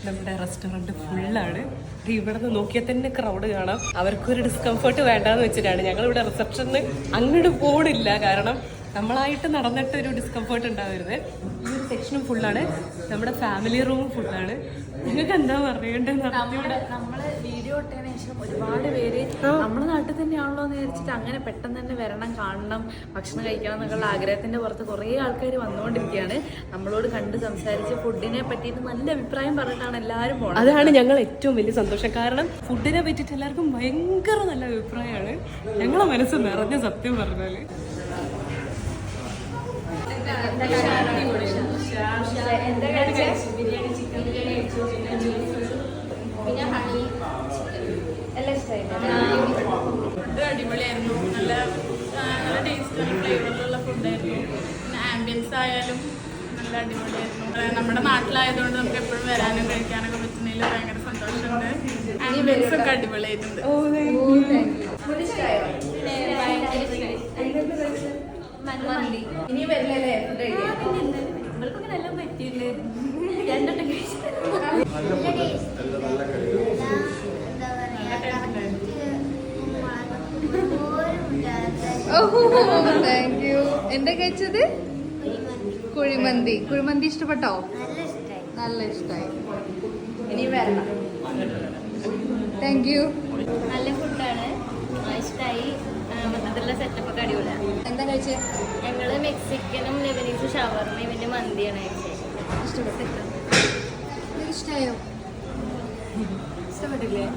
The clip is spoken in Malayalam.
നമ്മുടെ റെസ്റ്റോറൻറ്റ് ഫുള്ളാണ്. ഇവിടെ നിന്ന് നോക്കിയാൽ തന്നെ ക്രൗഡ് കാണാം. അവർക്കൊരു ഡിസ്കംഫർട്ട് വേണ്ടാന്ന് വെച്ചിട്ടാണ് ഞങ്ങളിവിടെ റിസപ്ഷനിൽ അങ്ങോട്ട് പോണില്ല. കാരണം നമ്മളായിട്ട് നടന്നിട്ടൊരു ഡിസ്കംഫർട്ട് ഉണ്ടാവരുത്. ഈ ഒരു സെക്ഷനും ഫുള്ളാണ്. നമ്മുടെ ഫാമിലി റൂം ഫുള്ളാണ്. നിങ്ങൾക്ക് എന്താ പറയേണ്ടത്? നമ്മള് വീഡിയോ ഇട്ടതിന് ശേഷം ഒരുപാട് പേര് നമ്മുടെ നാട്ടിൽ തന്നെയാണല്ലോ എന്ന് വിചാരിച്ചിട്ട് അങ്ങനെ പെട്ടെന്ന് തന്നെ വരണം, കാണണം, ഭക്ഷണം കഴിക്കണം എന്നുള്ള ആഗ്രഹത്തിന്റെ പുറത്ത് കുറേ ആൾക്കാർ വന്നുകൊണ്ടിരിക്കുകയാണ്. നമ്മളോട് കണ്ട് സംസാരിച്ച് ഫുഡിനെ പറ്റിയിട്ട് നല്ല അഭിപ്രായം പറഞ്ഞിട്ടാണ് എല്ലാവരും പോകുന്നത്. അതാണ് ഞങ്ങൾ ഏറ്റവും വലിയ സന്തോഷം. കാരണം ഫുഡിനെ പറ്റിയിട്ട് എല്ലാവർക്കും ഭയങ്കര നല്ല അഭിപ്രായമാണ്. ഞങ്ങളെ മനസ്സ് നിറഞ്ഞ സത്യം പറഞ്ഞാല്. ഫുഡ് അടിപൊളിയായിരുന്നു. നല്ല നല്ല ടേസ്റ്റ് ഫ്ലേവറിലുള്ള ഫുഡായിരുന്നു. പിന്നെ ആംബിയൻസ് ആയാലും നല്ല അടിപൊളിയായിരുന്നു. നമ്മുടെ നാട്ടിലായതുകൊണ്ട് നമുക്ക് എപ്പോഴും വരാനും കഴിക്കാനൊക്കെ പറ്റുന്നതിൽ ഭയങ്കര സന്തോഷമുണ്ട്. ആംബിയൻസ് ഒക്കെ അടിപൊളിയായിട്ടുണ്ട്. ഇനി വരില്ലല്ലേ ഫുഡ് കഴിക്കാൻ? നിങ്ങൾക്കൊക്കെ നല്ല പറ്റിയില്ലേ? രണ്ടോട്ടം കഴിച്ചു. Thank you. എന്താ കഴിച്ചത്? കുഴിമന്തി. കുഴിമന്തി ഇഷ്ടപ്പെട്ടോ? നല്ല ഇഷ്ടമായി. ഇനി വരണം. Thank you. നല്ല ഫുഡാണ്, ഇഷ്ടമായി. മൊത്തത്തിലുള്ള സെറ്റപ്പ് ഒക്കെ അടിപൊളിയാണ്. എന്താ കഴിച്ചത്? ഞങ്ങൾ മെക്സിക്കനും ലെബനീസും ഷവർമയും പിന്നെ മന്തിയാണ് ഇഷ്ടപ്പെട്ടോ? ഇഷ്ടമായോ? ഇഷ്ടപ്പെട്ടില്ലേ?